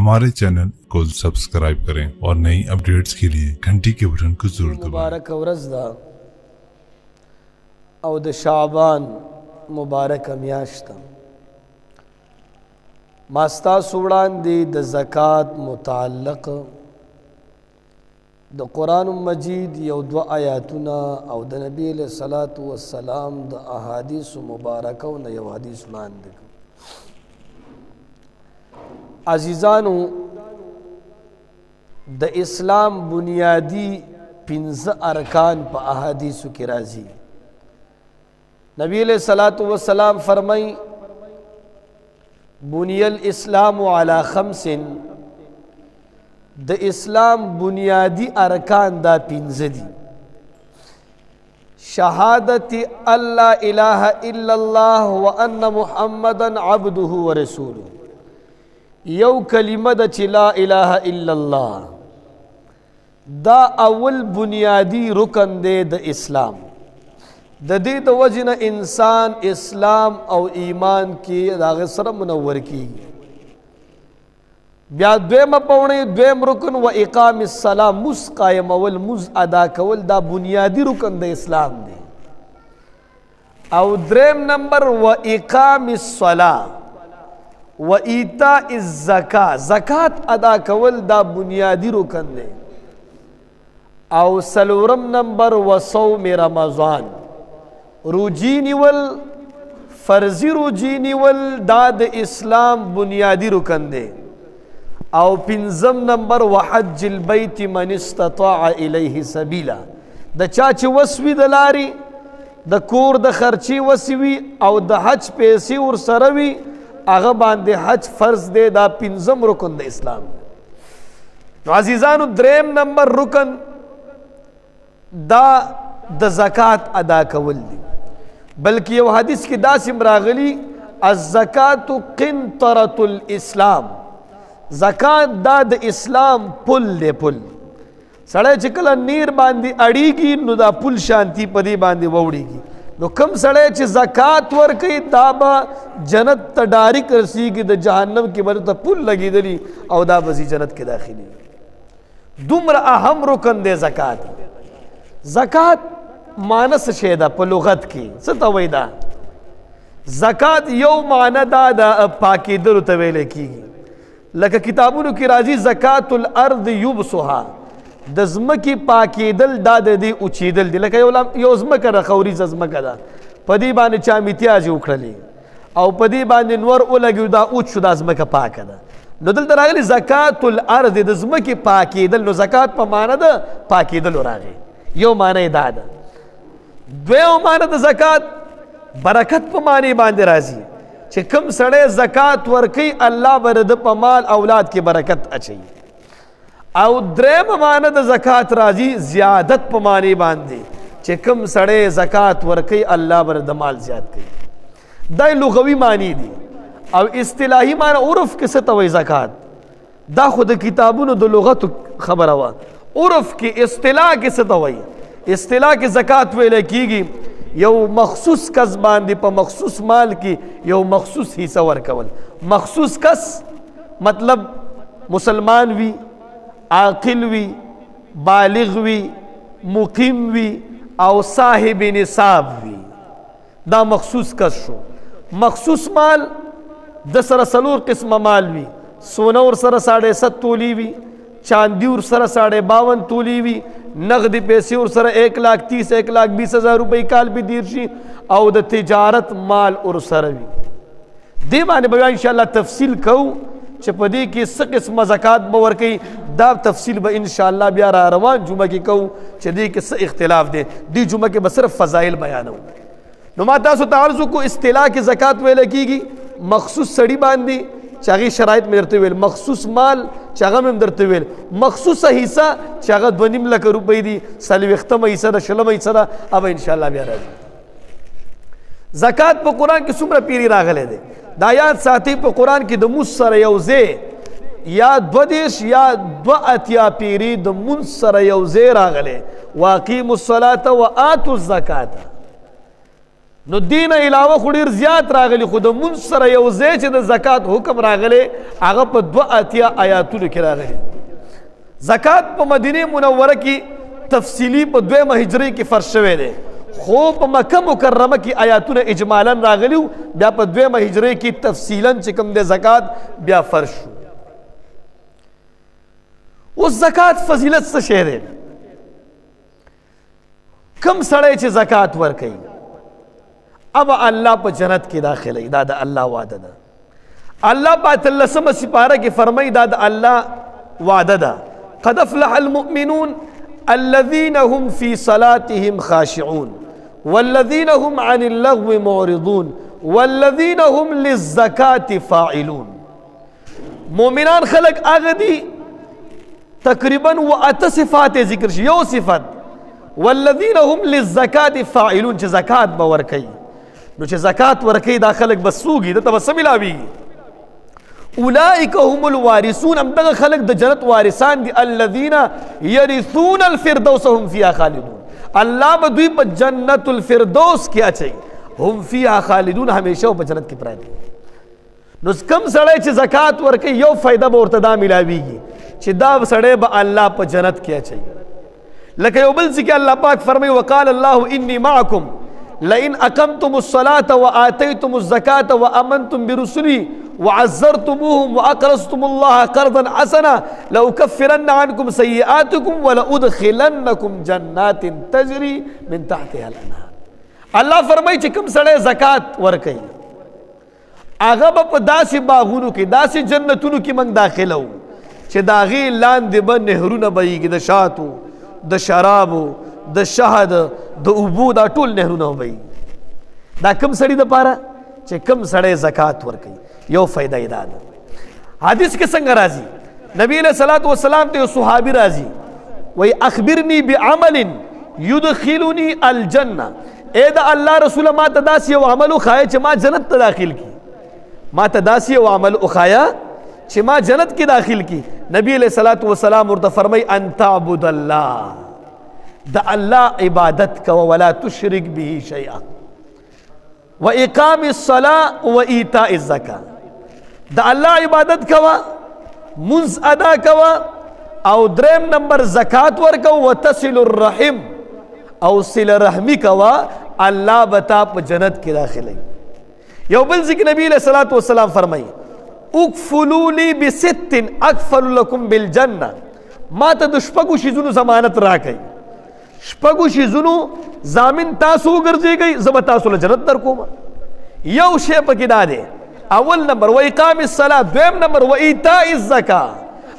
हमारे चैनल को सब्सक्राइब करें और नई अपडेट्स के लिए घंटी के बटन को जरूर दबाएं। मुबारक ورځ ده او د شعبان مبارک میاشت ما ستاسو وړاندې د زکات متعلق د قرآن مجید یو دو آیاتونه او د نبی علیہ الصلوۃ والسلام د احادیث مبارکه او یو حدیث وړاندې. عزیزانو، د اسلام بنیادی 15 ارکان په احادیثو کې راځي. نبی علیہ الصلوۃ والسلام فرمای بنی الاسلام علی 5، د اسلام بنیادی ارکان دا 15 دي. شهادت الله اله الا الله وان محمدا عبده ورسوله، یو کلمه د چې لا اله الا الله دا اول بنیادی رکن دی د اسلام. د دې د وجنه انسان اسلام او ایمان کې داغه سره منور کیږي. بیا دویمه پونه دویم رکن و اقام الصلاه، مز قائم اول مز ادا کول دا بنیادی رکن د اسلام دی. او دریم نمبر و اقام الصلاه و ایتاء الزکاة، زکات ادا کول دا بنیادی رکن دی. او سلورم نمبر و صوم رمضان، روجی نیول فرضی روجی نیول دا د اسلام بنیادی رکن دی. او پنځم نمبر و حج البیت من استطاع الیه سبیلا، د چا چې وسوي د لاري د کور د خرچي وسوي او د حج پیسې ور سره وي هغه باندې حج فرض دی. دا 15 رکن د اسلام. نو عزیزانو، دریم نمبر رکن دا د زکات ادا کول دی. بلکې یو حدیث کې داسې راغلی الزکات قنطرة الاسلام، زکات دا د اسلام پل دی. پل سړی چې کله نیر باندې اړیږي نو دا پل شانتی پدی باندې ووړیږي. نو کم سړی چې زکات ورکوي دا به جنت ته ډایرک رسیږي، د جهنم کې به ته پل لګېدلی او دا به جنت کې داخلي. دومره اهم رکن دی زکات. زکات مانس شی ده په لغت کې څه ته وایي؟ دا زکات یو معنی دا د پاکېدلو ته ویلی کېږي. لکه کتابونو کې راځي زکات الارض یبسها، د ځمکې پاکېدل دا د دې اوچېدل دي. لکه یو ځمکه ده، خوریزه ځمکه ده، په دې باندې چا میتیازې وکړلې او په دې باندې نور ولګي دا اوچ شو، دا ځمکه پاکه ده. نو دلته راغلي زکات الارض، د ځمکې پاکېدل. نو زکات په معنی ده پاکېدلو راغی، یو معنی دا ده. دویم معنی د زکات برکت په معنی باندې راځي چې کوم سړی زکات ورکوي الله به د په مال اولاد کې برکت اچوي. او دریم معنی د زکات راځي زیادت په معنی باندې چې کوم سړی زکات ورکوي الله به د مال زیات کوي. دا لغوي معنی دي. او اصطلاحي معنی عرف کې څه ته وایي زکات؟ دا خو د کتابونو د لغت خبره وه. عرف کې اصطلاح کې څه ته وایي؟ اصطلاح کې زکات ویل کېږي یو مخصوص کس باندې په مخصوص مال کې یو مخصوص حصہ ورکول. مخصوص کس مطلب مسلمان وي، عاقل وي، بالغ وي، مقیم وي او صاحب نصاب وي. دا مخصوص کس شو. مخصوص مال د سره 4 قسمه مال وي. سونه ور سره 7.5 تولی وي، چاندی ور سره 52 تولی وي، نقد پیسې ور سره 1,30,000 1,20,000 روپۍ کال به دیر شي او د تجارت مال ور سره وي. دې باندې به ان شاء الله تفصیل کوو چې په دې کې څه قسمه زکات به ورکوي. دا تفصیل به ان شاء الله بیا را روان جمعه کې کوو چې دې کې څه اختلاف دی. دې جمعه کې به صرف فضایل بیانوو. نو ما تاسو ته عرض وکړو اصطلاح کې زکات ویل کېږي مخصوص سړي باندې چې هغې شرایط مې درته ویل، مخصوص مال چې هغه مې درته ویل، مخصوصه حصه چې هغه 2.5 لک روپۍ دي، 40مه حصه ده، 20مه حصه ده، اب ان شاء الله بیا راځي. زکات په قرآن کې څومره پیری راغلی دی دا یاد ساتي. په قرآن کې د مونځ سره یو ځای یا 22 یا 82 پیری د مونځ سره یو ځای راغلی. واقیموا الصلاة وآتوا الزکاة، نو دین علاوه خو ډیر زیات راغلی، خو د مونځ سره یو ځای چې د زکات حکم راغلی هغه په 82 آیاتونو کې راغلی. زکات په مدینه منوره کې تفصیلی په 2 هجری کې فرض شوی دی، خو په مکه مکرمه کې آیاتونه اجمالا راغلی، بیا په 2 هجری کې تفصیلا چې کوم د زکات بیا فرض شو. اوس زکات فضیلت څه شی دی؟ کم سړی چې زکات ورکوي اب الله په جنت کې داخلي، دا د الله وعده ده. الله په 13 سپاره کې فرمایي دا د الله وعده ده. قد افلح المؤمنون الذين هم في صلاتهم خاشعون والذين هم عن اللغو معرضون والذين هم للزکاة فاعلون. مؤمنان خلق هغه دي تقریبا و8 صفات ذکر شي. یو صفت والذین هم للزکاة فاعلون، چې زکات به ورکوي. نو چې زکات ورکوي دا خلک به سوګي، دته به څه ملاویږي؟ اولئک هم الوارثون، همدغه خلک د جنت وارثان دي. الذین یرثون الفردوس هم فیها خالدون، الله به دوی په جنت الفردوس کې اچي، هم فیها خالدون، همیشه په جنت کې پراته. نو کم سړی چې زکات ورکوي یو فایده به ورته دا ملاویږي چې دا سړی به الله په جنت کې اچي. لکه یو بل ځکه الله پاک فرمایي وقال الله انی معکم لئن اقمتم الصلاة وآتيتم الزكاة وآمنتم برسلي وعزرتموهم وأقرضتم الله قرضا حسنا لأكفرن عنكم سيئاتكم ولأدخلنكم جنات تجري من تحتها الأنهار. الله فرمایي چې کوم سړی زکات ورکوي هغه به په داسې باغونو کې داسې جنتونو کې موږ داخله وو چې د هغې لاندې به نهرونه بهیږي، د شاتو، د شرابو، د شهد، د اوبو، دا ټول نهرونه وبهیږي. دا کم سړي دپاره چې کم سړی زکات ورکوي. یو فایده یې دا ده. حدیث کې څنګه راځي؟ نبی علیہ الصلوۃ والسلام ته یو صحابي راځي وایي اخبرني بعمل يدخلني الجنه، اے د الله رسوله ما ته داسې یو عمل وښایه چې ما جنت ته داخل کی، ما ته داسې یو عمل وښایه چې ما جنت کې داخل کی. نبی علیہ الصلوۃ والسلام ورته فرمای ان تعبد الله، د الله عبادت کوه، ولا تشرک به شیئا، و اقام الصلاة و ایتاء الزکاة، د الله عبادت کوه، منځ ادا کوه، او دریم نمبر زکات ورکو، و تصل الرحم، او صله رحمی کوه، الله بتا په جنت کې داخلي. یو بل ذکر نبی علیہ الصلوۃ والسلام فرمای اکفلوا لی بست اکفل لکم بالجنه، ما ته د شپږو شیزونو ضمانت راکړئ، شپږو شیزونو ضامن تاسو وګرځېږئ، زه به تاسو له جنت درکوم. یو شی پکې دا دی، اول نمبر و اقام الصلاة، دویم نمبر و ایتاء الزکاة،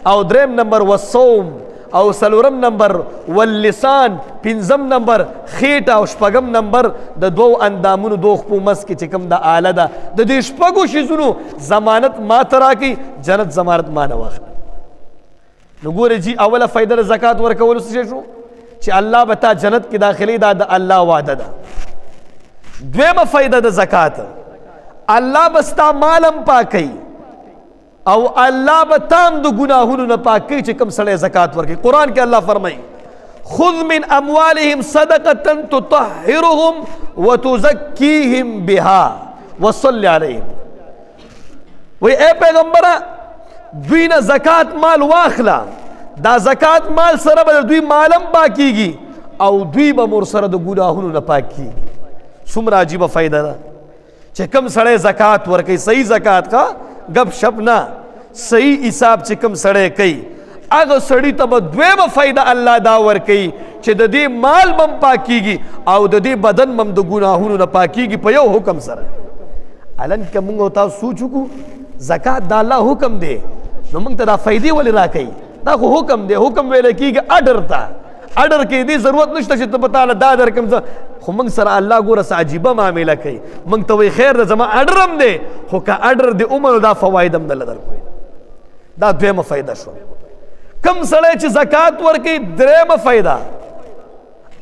او دریم نمبر و صوم، او سلورم نمبر واللسان، پنځم نمبر خېټه، او شپږم نمبر د 2 اندامونو 2 خپو مس کې چې کوم د آله ده. د دې شپږو شیزونو ضمانت ما ته راکړي، جنت ضمانت ما نه واخلي. نو ګورې جي اوله فایده د زکات ورکولو څه شو چې الله به تا جنت کې داخلي، دا د الله وعده ده. دویمه فایده د زکات، الله به ستا مالم پاکوي او الله به تام د ګناهونو نه پاکوي چې کوم سړی زکات ورکوي. قرآن کې الله فرمایي خذ من اموالهم صدقه تطهرهم وتزکیهم بها وصل علیهم. وی اے پیغمبره دوی نه زکات مال واخله، دا زکات مال سره به دوی مالم پاکیږي او دوی به مور سره د ګناهونو نه پاکیږي. څومره عجیبه فایده ده چې کوم سړی زکات ورکوي، صحیح زکات کا گپ شپ نه، صحیح حساب چې کوم سړی کوي هغه سړی ته به دویمه فایده الله دا ورکوي چې د دې مال بم پاکیږي او د دې بدن بم د ګناهونو نه پاکیږي په یو حکم سره. الان که موږ او تاسو سوچ وکړو زکات د الله حکم دی، نو موږ ته دا فایدې ولې راکوي؟ دا خو حکم دی، حکم ویل کېږي اډر ته، اډر کې دې ضرورت نشته چې ته په تعالی دا درکم. خو موږ سره الله ګوره څه عجیبه معامله کوي، موږ ته وایي خیر ده زما اډر هم دی، خو که اډر د عمر دا فواید هم دله درکوي. دا دویمه فایده شو. کم سړی چې زکات ورکوي، درېمه فایده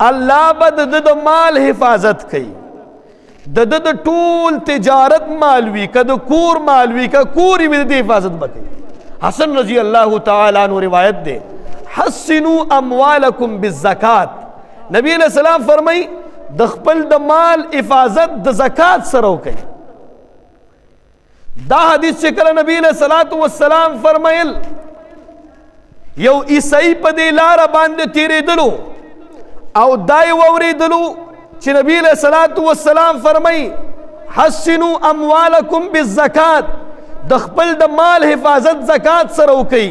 الله به د مال حفاظت کوي، د ټول تجارت مال وي، که د کور مال وي، که کور وي، د دې حفاظت به کوي. حسن رضی الله تعالی عنہ روایت دے حسنوا اموالکم بالزکات، نبی علیہ السلام فرمائی د خپل د مال حفاظت د زکات سره وکړي. دا حدیث چې کله نبی علیہ الصلوۃ والسلام فرمایل یو عیسائی په دې لار باندې تیرېدلو او دای ووریدلو چې نبی علیہ الصلوۃ والسلام فرمایي حسنوا اموالکم بالزکات، د خپل د مال حفاظت زکات سره وکړي.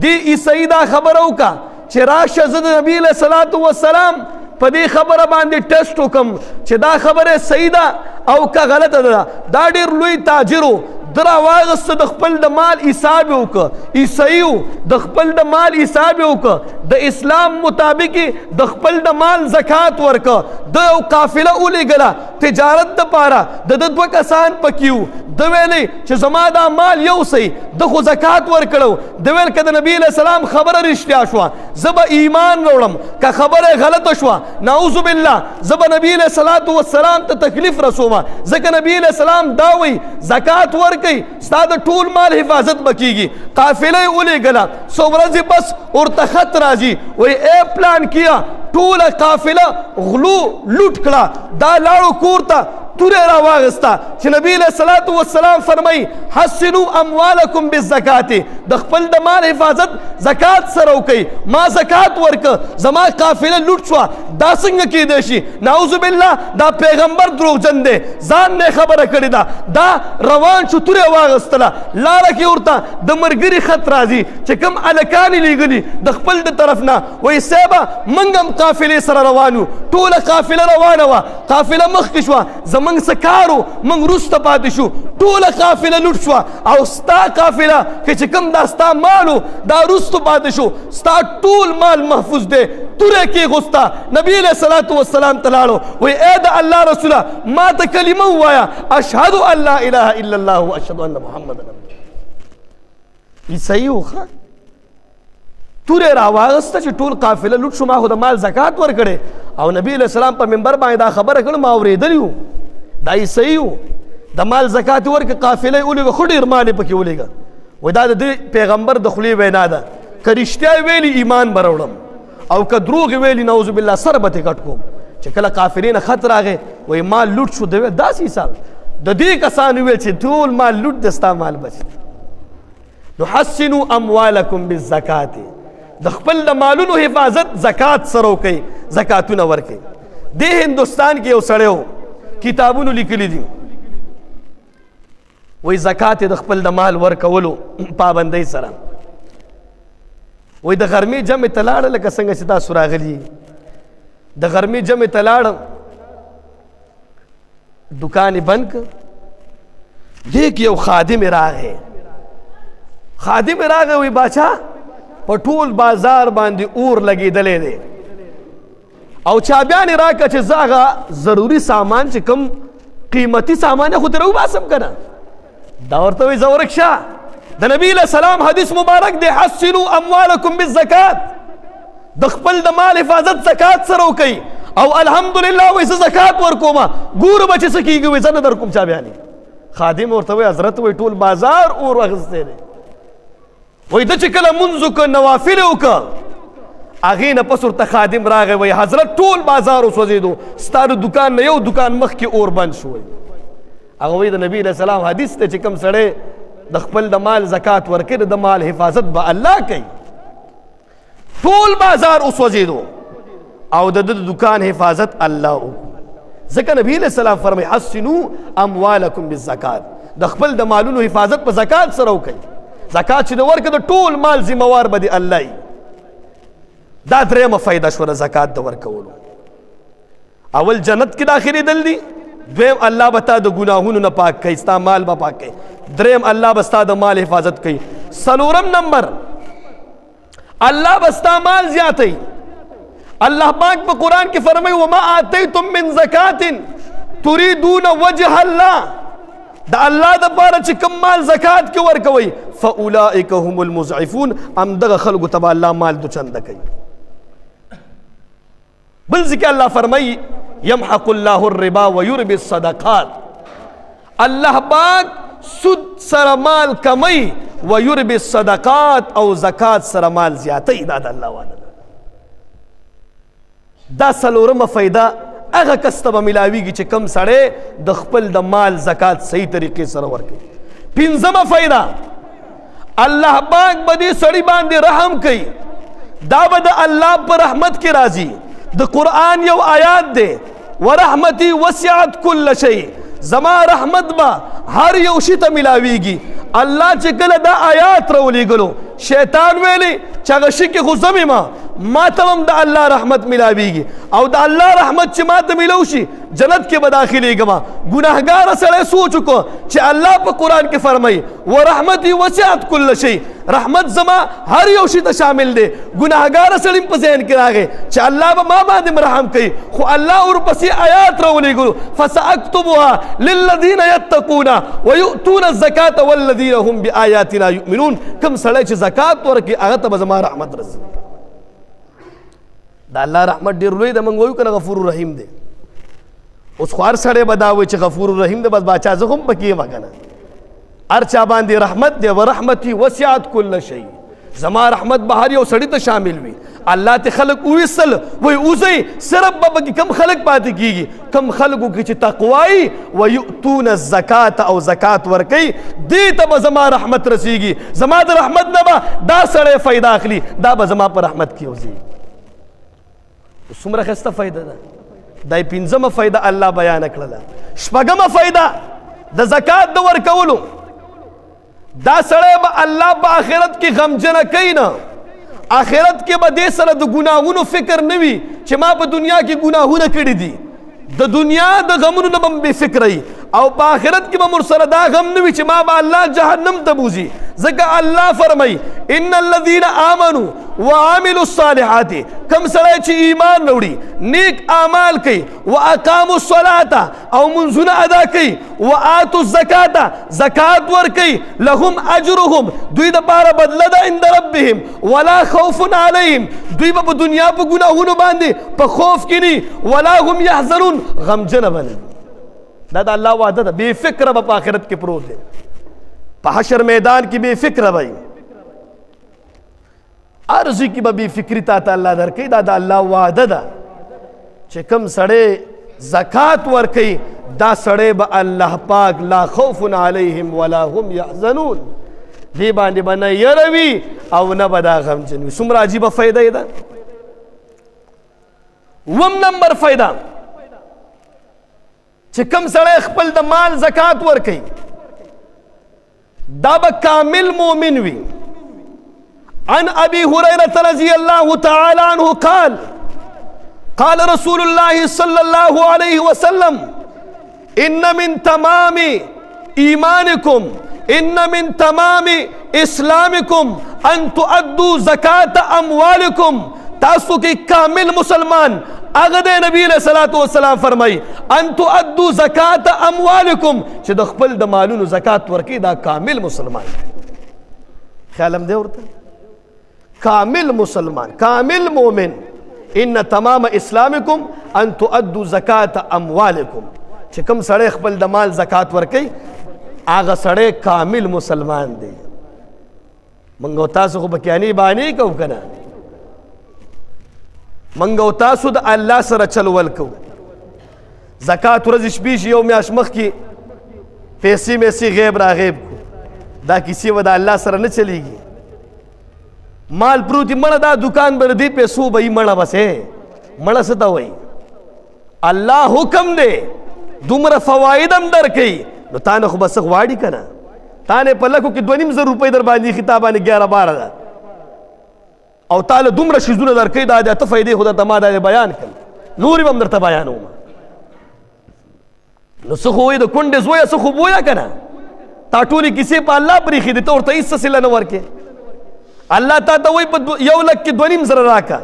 دی عیسائی دا خبره وکړه چې راشه زه د نبی علیہ الصلوۃ والسلام په دې خبره باندې ټیسټ وکم چې دا خبره صحیح ده او که غلطه ده. دا ډېر لوی تاجرو درا واغسته د خپل د مال حساب وکړه، عیسایو د خپل د مال حساب وکړه، د اسلام مطابق د خپل د مال زکات ورکړه. د یو قافله ولېږله تجارت دپاره، د دوه کسان پکې وو. د ویلې چې زما دا مال یو صحیح د خو زکات ورکړو. د ویل که د نبی علیہ السلام خبره رښتیا شوه زه به ایمان راوړم، که خبره غلطه شوه نعوذ بالله زه به نبی علیہ الصلوۃ والسلام ته تکلیف رسومه. ځکه نبی علیہ السلام دا وایي زکات ورکئ ستا د ټول مال حفاظت به کېږي. قافله یې ولېږله، څو ورځې بس ورته خط راځي، وایي ای پلان کیا ټوله قافله غلو لوټ کړه. دا لاړو کور ته توره را واغستا چې نبی علیہ الصلوۃ والسلام فرمایي حسنوا اموالکم بالزکات، د خپل د مال حفاظت زکات سره وکړئ. ما زکات ورکه زما قافله لوټ شوه، دا څنګه کېدی شي؟ نعوذ بالله دا پیغمبر دروغجن دی، ځان نه خبره کړې ده. دا روان شو توره واغستله، لاره کې ورته د مرګري خط راځي چې کوم الکان لیږلي د خپل د طرف نه، وایي صاحبه موږ هم قافلې سره روان یو، ټوله قافله روانه وه، قافله مخکې شوه، زمونږ څه کار و موږ وروسته پاتې شو، ټوله قافله لوټ شوه او ستا قافله که چې کوم دا ستا مال و دا وروسته پاتې شو، ستا ټول مال محفوظ دی. توره کېغوسته نبی علیہ الصلوۃ والسلام ته لاړو، وایي ای د الله رسوله ما ته کلمه ووایه اشهد ان لا اله الا الله واشهد ان محمد رسول الله. عیسائی وخه توره راواغسته چې ټول قافله لوټ شو، ما خو د مال زکات ورکړې. او نبی علیہ السلام په منبر باندې دا خبره کړه ما اورېدلی وو. دا عیسائی وو د مال زکات ورکړه، قافله یې ولېږه، خو ډېر مال یې پکې ولېږه. وایي دا د دې پیغمبر د خولې وینا ده، که رښتیا ویلي ایمان به راوړم او که دروغ ویلي نعوذ بالله سر به ترې کټ کوم. چې کله قافلې نه خط راغی وایي مال لوټ شو، د ویل داسې حساب د دې کسانو ویل چې ټول مال لوټ د ستا مال بچ. نو حسنوا اموالکم بالزکات، د خپل د مالونو حفاظت زکات سره وکئ، زکاتونه ورکئ. دې هندوستان کې یو سړی و کتابونو لیکلي دي، وایي زکات د خپل د مال ورکولو پابندۍ سره. وایي د غرمې جمع ته لاړه، لکه څنګه چې تاسو راغلي د غرمې جمع ته لاړه، دکان یې بند کړ. دې کې یو خادم راغی، وایي باچا په ټول بازار باندې اور لګېدلی دی او چابیان یې راکړه چې زه هغه ضروري سامان چې کوم قیمتي سامان یې خو ترې وباسم که نه. دا ورته وایي زه ورک شه. د نبی علیہ السلام حدیث مبارک دی حسنوا اموالکم بالزکات، د خپل د مال حفاظت زکات سره وکئ. او الحمدلله وایي زه زکات ورکومه، ګوره به چې څه کېږي، وایي زه نه در کوم چابیانې. خادم ورته وایي حضرت وایي ټول بازار اور اخیستی دی. وایي ده چې کله مونځ وکړه نوافل یې وکړه، هغې نه پس ورته خادم راغی، وایي حضرت ټول بازار وسوځېدو، ستا د دکان نه یو دکان مخکې اور بند شو. هغه وایي د نبی علیہ السلام حدیث دی چې کوم سړی د خپل د مال زکات ورکړي د مال حفاظت به الله کوي. ټول بازار وسوځېدو او د دکان حفاظت الله وکړو. ځکه نبی علیہ السلام فرمایي حسنوا اموالکم بالزکات، د خپل د مالونو حفاظت په زکات سره وکړي. زکات چې د ورکړه د ټول مال ذمہوار به د الله وي. دا درېیمه فایده شوه د زکات د ورکولو. اول جنت کې داخلېدل دي، دویم الله به تا د ګناهونو نه پاک کوي، ستا مال به پاک کوي، دریم الله به ستا د مال حفاظت کوي، څلورم نمبر الله به ستا مال زیاتوي. الله پاک په قرآن کې فرمایي وما آتیتم من زکات تریدون وجه الله، د الله د پاره چې کوم مال زکات کې ورکوي فاولئک هم المضعفون، همدغه خلکو ته به الله مال دوچنده کوي. بل ځکه الله فرمایي یمحق الله الربا ویربی الصدقات، الله پاک سود سره مال کمی ویربی الصدقات او زکات سره مال زیاتی. دا د الله والا دا څلورمه فایده هغه کس ته به ملاویږي چې کم سړی د خپل د مال زکات صحیح طریقې سره ورکوي. پنځمه فایده، الله پاک به دې سړي باندې رحم کوي، دا به د الله په رحمت کې راځي. د قرآن یو آیات دی، ورحمتي وسعت كل شيء، زما رحمت به هر یو شي ته ملاویږي. الله چې کله دا آیات راولېږلو، شیطان ویلی چې هغه شي کې خو زم یم، ما ته هم د الله رحمت ملاویږي، او د الله رحمت چې ما ته ملو شي جنت کې به داخلېږم. ګناهګاره سړی سوچ وکړو چې الله په قرآن کې فرمایي ورحمتي وسعت كل شيء، رحمت زما هر یو شي ته شامل دی. ګناهګاره سړی په ذهن کې راغی چې الله به ما باندې رحم کوي، خو الله ورپسې آیات راولېږلو فسأكتبها للذین یتقون ویؤتون الزکاة والذین هم بآیاتنا یؤمنون. کوم سړی چې زکات ورکړي هغه ته به زما رحمت رسي. دا الله رحمت ډېر لوی دی، موږ وایو که نه غفور رحیم دی. اوس خو هر سړی به دا وایي چې غفور رحیم دی، بس باچا زه هم پکې یم که نه. هر چا باندې رحمت دی. ورحمتي وسعت كل شيء، زما رحمت به هر یو سړي ته شامل وي. الله ته خلق وویستل، وایي اوسئ صرف به پکې کم خلق پاتې کېږي، کم خلقو کې چې تقوایي ویؤتون الزکاة او زکات ورکوي، دې ته به زما رحمت رسیږي. زما د رحمت نه به دا سړی فایده اخلي، دا به زما په رحمت کې وځي. څومره ښایسته فایده ده. دا یې پنځمه فایده الله بیان کړله. شپږمه فایده د زکات د ورکولو، دا سړی به الله په آخرت کې غمجنه کوي نه. آخرت کې به دې سره د ګناهونو فکر نه وي چې ما په دنیا کې ګناهونه کړي دي. د دنیا د غمونو نه به بې فکره وي، او په آخرت کې به مر سره دا غم نه وي چې ما به الله جهنم ته بوځي. ځکه الله فرمایي ان الذین آمنوا وعملوا الصالحات، کم سړی چې ایمان راوړي، نیک اعمال کوي، واقاموا الصلاة او منځونه ادا کوي، وآتوا الزکاة زکات ورکوي، لهم اجرهم دوی دپاره بدله ده عند ربهم، ولا خوف علیهم دوی به په دنیا په ګناهونو باندې په خوف کې نه، ولا هم یحزنون غمجنه به نه. دا د الله وعده ده. بې فکره به په آخرت کې پروت دی، په حشر میدان کې بې فکره به وي، ارزي کې به بې فکري تا ته الله درکوي. دا د الله وعده ده چې کوم سړی زکات ورکوي، دا سړی به الله پاک لا خوف علیهم ولا هم یحزنون، دې باندې به نه یره وي او نه به دا غمجن وي. څومره عجیبه فایده یې ده. اووم نمبر فایده، چې کوم سړی خپل د مال زکات ورکوي، دا به کامل مؤمن وي. عن ابي هريره رضي الله تعالى عنه قال قال رسول الله صلى الله عليه وسلم ان من تمام ايمانكم ان من تمام اسلامكم ان تؤدوا زکاة اموالكم. تاسو کې کامل مسلمان هغه د نبی علیہ الصلوۃ والسلام فرمایي ان تؤدوا زکاة اموالكم، چې د خپل د مالونو زکات ورکړي، دا کامل مسلمان. خیالم دی ورته کامل مسلمان، کامل مومن. ان تمام اسلامکم ان تؤدوا زکاة اموالکم، چې کوم سړی خپل د مال زکات ورکوي هغه سړی کامل مسلمان دی. منګ او تاسو خو بکیانی باندې کوو که نه، منګ او تاسو د الله سره چلول کوو. زکات ورځ شپې شي، یو میاشت مخکې پیسې میسې غیب را غیب کو، دا کیسې به د الله سره نه چلیږي. مال پروتی مړه، دا دکان به دې پیسو به یې مړه بسې. مړه څه ته وایي؟ الله حکم دی، دومره فواید هم درکوي، نو تا نه خو به څه غواړي که نه. تا نه په لکو کې 2,500 روپۍ در باندې خطابانې 11-12 ده، او تا له دومره شیزونه درکوي، دا د اته فایدې خو درته ما دا بیان کړل، نورې به هم درته بیانوم. نو څه خو وایي د کونډې زویه څه خوب وایه که نه، تا ټولې کیسې په الله پرېښې دي، ته ورته هېڅ څه صله نه ورکې. الله تا ته وایي په 1,00,000 کې 2,500 راکړه،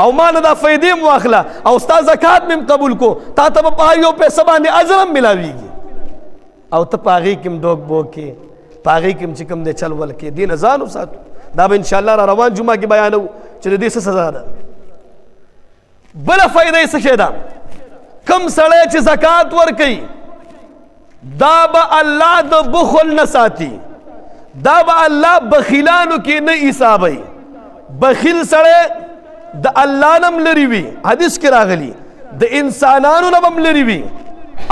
او ما نه دا فایدې م واخله، او ستا زکات مې م قبول کو، تا ته به په هر یو پیسه باندې اجر هم ملاویږي، او ته په هغې کې م ډوک بوک کې، په هغې کې م چې کوم دی چل ول کې. دې نه ځان وساتو. دا به انشاءالله را روان جمعه کې بیانو چې د دې څه سزا ده. بله فایده یې څه شی ده؟ کم سړی چې زکات ورکوي، دا به الله د بخل نه ساتي، دا به الله بخیلانو کې نه حسابوي. بخیل سړی د الله نم لري وي. حدیث کې راغلی د انسانانو نه بم لري وي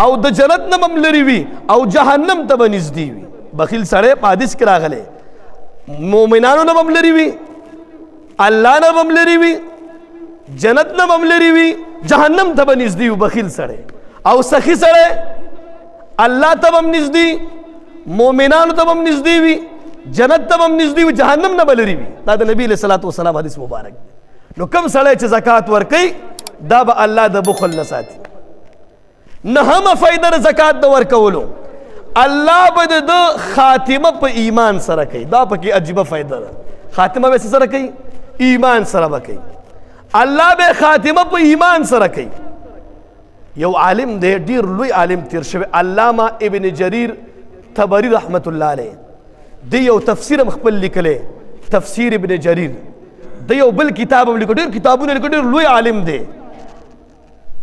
او د جنت نه بم لري وي او جهنم ته به نږدې وي. بخیل سړی په حدیث کې راغلی مؤمنانو نه بم لري وي، الله نه بم لري وي، جنت نه بم لري وي، جهنم ته به نږدې وي بخیل سړی. او سخي سړی الله ته بم نږدې، مؤمنانو ته بم نږدې وي، جنت ته بم نږدې وي، جهنم نه به لري وي. دا د نبی علیه الصلاۃ والسلام حدیث مبارک دی. نو کوم سړی چې زکات ورکوي دا به الله د بخل نه ساتي. نهمه فایده د زکات د ورکولو، الله به د خاتمه په ایمان سره کوي. دا پکې عجیبه فایده ده. خاتمه به سره کوي؟ ایمان سره به کوي. الله به خاتمه په ایمان سره کوي. یو عالم دی، ډیر لوی عالم تیر شوی، علامه ابن جریر طبری رحمت الله علیه. دی یو تفسیر خپل لیکلی، تفسیر ابن جریر. دی یو بل کتاب هم لیکو، ډیر کتابونه لیکو، ډیر لوی عالم دی.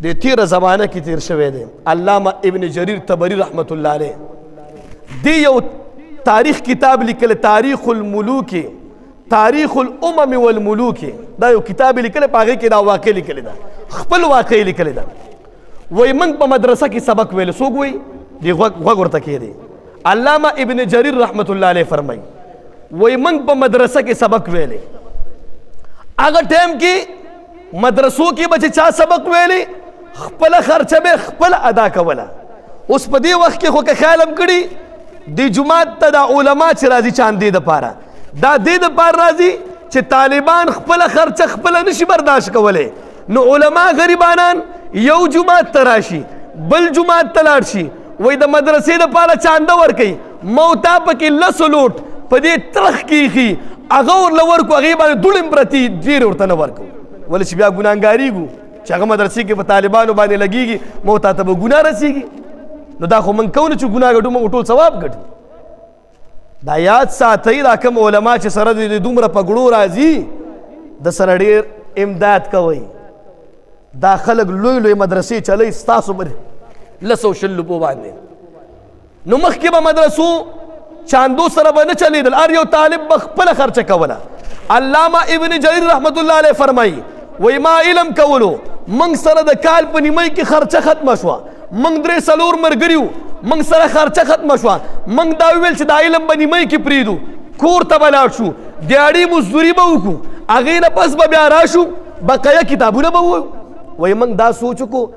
د تیره زمانه کې تیر شوی دی علامه ابن جریر طبری رحمت الله علیه. دی یو تاریخ کتاب لیکلی، تاریخ الملوک، تاریخ الامم والملوک. دا یو کتاب لیکلی، په هغې کې دا واقع لیکلی ده، خپل واقع لیکلی ده. وای موږ په مدرسه کې سبق ویل. څوک وایي؟ دی غوږ ورته کېدی. علامه ابن جریر رحمت الله علیه فرمایي وای موږ په مدرسه کې سبق ویلې. هغه ټایم کې مدرسو کې به چې چا سبق ویلې خپله خرچه به خپل ادا کوله. اوس په دې وخت کې خو که خیال هم کړي د جومات ته دا علما چې راځي چاندې دپاره، دا دې دپاره راځي چې طالبان خپله خرچه خپله نشي برداشت کولی. نو علما غریبانان یو جومات ته راشي، بل جومات ته لاړ شي، وای د مدرسې دپاره چانده ورکوي، موتا پکې لسو لوټ په دې ترخ کې ایښي، هغه ورله ورکو، هغې باندې دوړم پرتي، ډېرې ورته نه ورکو. ولې چې بیا ګناهګارېږو چې هغه مدرسې کې په طالبانو باندې لګېږي، موتا ته به ګناه رسېږي. نو دا خو موږ کوو نه چې ګناه ګټو، موږ ټول ثواب ګټو. دا یاد ساتئ، دا کوم علما چې سره د دومره پګړو راځي د سره ډېر امداد کوئ. دا خلک لوی لوی مدرسې چلی ستاسو به لسو شل روپو باندې. نو مخکې به مدرسو چاندو سره به نه چلیدل، هر یو طالب به خپله خرچه کوله. علامه ابن جریر رحمت الله علیه فرمایي وای ما علم کولو، موږ سره د کال په نیمۍ کې خرچه ختمه شوه، موږ 3-4 ملګري وو، موږ سره خرچه ختمه شوه، موږ دا وویل چې دا علم به نیمۍ کې پرېږدو، کور ته به لاړ شو، دیاړي مزدوري به وکړو، هغې نه پس به بیا راشو بقیه کتابونه به ووایو. وای موږ دا سوچ وکړو،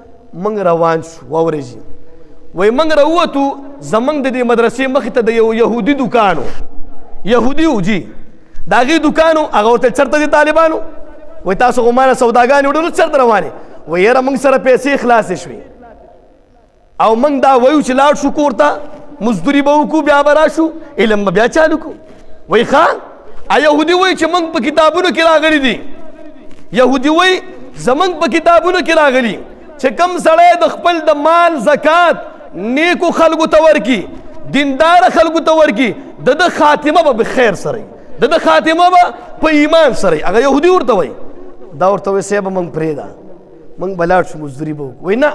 موږ روان شو وورېږي. وای موږ راووتو، زموږ د دې مدرسې مخې ته د یو یهودي دوکان و، یهودي و جي، د هغې دوکان و. هغه ورته چېرته دي طالبانو؟ وای تاسو خو مانه سوداګانې وړلو، چېرته روانې؟ وای یاره موږ سره پیسې خلاصې شوې او موږ دا وایو چې لاړ شو کور ته، مزدوري به وکړو، بیا به راشو، علم به بیا چالو کړو. وای ښه، یهودي وایي چې موږ په کتابونو کې راغلي دي، یهودي وایي زمونږ په کتابونو کې راغلي چې کم سړی د خپل د مال زکات نیکو خلکو ته ورکي، دینداره خلکو ته ورکي، د ده خاتمه به بخیر سره وي، د ده خاتمه به په ایمان سره وي. هغه یهودي ورته وایي. دا ورته وایي صاحبه موږ پرېږده، موږ به لاړ شو مزدوري به وکړو. وایي نه،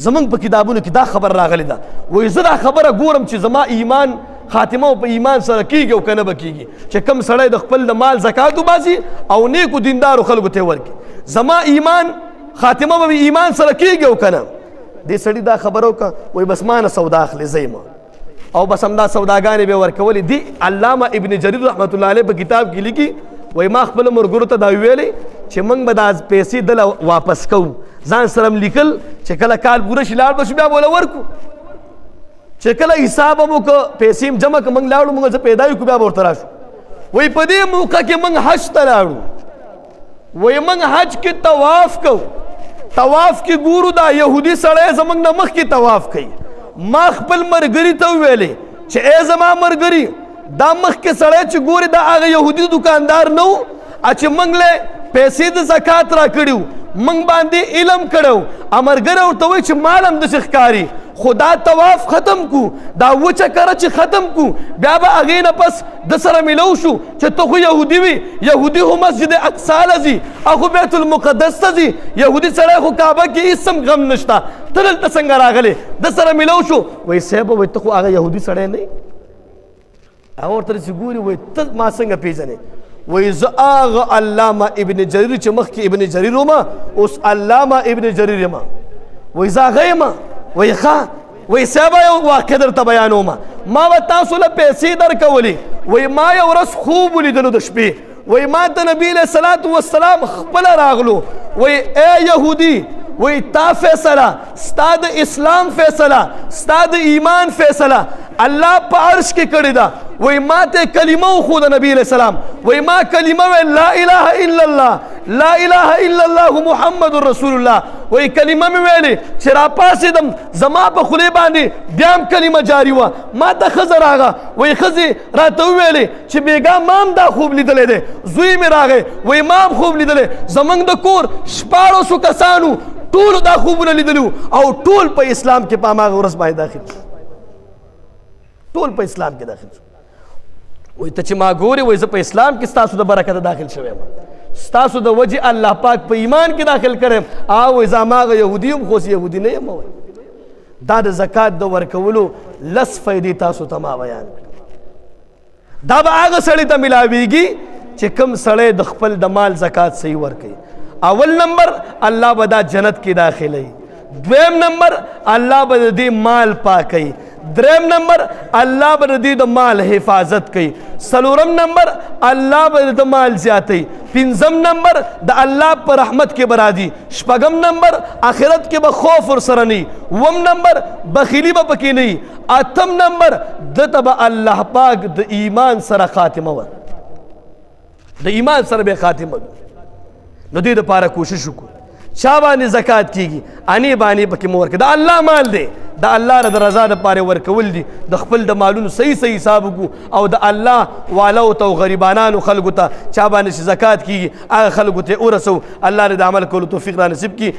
زمونږ په کتابونو کې دا خبر راغلی ده. وایي زه دا خبره ګورم چې زما ایمان خاتمه په ایمان سره کېږي او که نه به کېږي، چې کم سړی د خپل د مال زکات وباسي او نیکو دیندارو خلکو ته ورکي، زما ایمان خاتمه به ایمان سره کېږي او که نه. دې سړي دا خبره وکړه، وایي بس ما نه سودا اخلې ځئ ما، او بس همدا سوداګانې به یې ورکولې. دي علامه ابن جریر رحمت الله علیه په کتاب کې لیکي وایي ما خپلو ملګرو ته دا ویلی چې موږ به دا پیسې دله واپس کوو، ځان سره م لیکل چې کله کال پوره شي لاړ به شو بیا به وله ورکو، چې کله حساب هم وکړه پیسې هم جمع کړه، موږ لاړو، موږ څه پیدا وکړو، بیا به ورته راشو. وایي په دې موقع کې موږ حج ته لاړو، وایي موږ حج کې طواف کوو، طواف کې ګورو دا یهودي سړی زموږ نه مخکې طواف کوي. ما خپل ملګري ته وویلې چې ای زما ملګري، دا مخکې سړی چې ګوري دا هغه یهودي دکاندار نه و چې موږ له پیسې د زکات را کړي وو، موږ باندې علم کړی و. ملګری ورته وایي چې مال هم داسې ښکاري، خو دا طواف ختم کو، دا وچه کره چې ختم کو، بیا به هغې نه پس د سره میلو شو چې ته خو یهودي وي، یهودي خو مسجد اقصا له ځي، هغه بیت المقدس ته ځي، یهودي سړی خو کعبه کې هېڅ هم غم نشته، ته دلته څنګه راغلی؟ د سره میلو شو. وایي صاحبه، وایي ته خو هغه یهودي سړی نه یې؟ هغه ورته چې ګوري، وایي ته ما څنګه پېژنې؟ وی ز آغا علامہ ابن جریر چه مخ کی ابن جریر ما اس علامہ ابن جریر ما وی ز آغا ما وی خواہ وی سیبا یو واقع در تا بیانو ما و تاسو لپیسی در کولی وی ما یو رس خوب لیدنو دشپی وی ما تا نبی علیہ السلام خپل راغلو وی اے یہودی وی تا فیصلہ ستاد اسلام فیصلہ ستاد ایمان فیصلہ اللہ پا عرش کی کردی دا وی ما تے کلمہ خود نبی علیہ السلام وی ما کلمہ وی لا الہ الا اللہ لا الہ الا اللہ محمد رسول اللہ وی کلمہ میں ویلی چرا پاسی دم زما پا خلی باندی بیام کلمہ جاری ہوا ما تا خزر آگا وی خزی راتو ویلی چی بیگا مام دا خوب لیدلے دے زوی میں راگے وی مام خوب لیدلے زمانگ دا کور شپارو سو کسانو ټول دا خوبونه لیدلو او ټول په اسلام کې په هغه ورځ باندې داخل ټول په اسلام کې داخل وای ته چې ما ګوري وای زه په اسلام کې ستاسو د برکت داخل شوم ستاسو د وجه الله پاک په ایمان کې داخل کړم او وای زماغه يهودي هم خو يهودي نه یم دا د زکات د ورکولو لس فائدې تاسو ته ما بیان دا به هغه سړی ته ملاويږي چې کوم سړی د خپل د مال زکات صحیح ورکوي اول نمبر اللہ بدا جنت کی داخلی دویم نمبر اللہ بدا دی مال پاکی دریم نمبر اللہ بدا دی دا مال حفاظت کی سلورم نمبر اللہ بدا دا مال زیادتی پنزم نمبر دا اللہ پر رحمت کے برادی شپگم نمبر آخرت کے بخوف اور سرنی وم نمبر بخیلی با پکی نہیں اتم نمبر دا تبا اللہ پاک دا ایمان سر خاتمہ دا ایمان سر بے خاتمہ نو دې دپاره کوشش وکړو چا باندې زکات کیږي اني باندې پکې مو ورکړه دا الله مال دی دا الله د رضا دپاره ورکول دي د خپل د مالونو صحیح حساب وکړو او د الله والو ته غریبانانو خلکو ته چا باندې زکات کیږي هغه خلکو ته ورسو الله دې د عمل کولو توفیق را نصیب کړي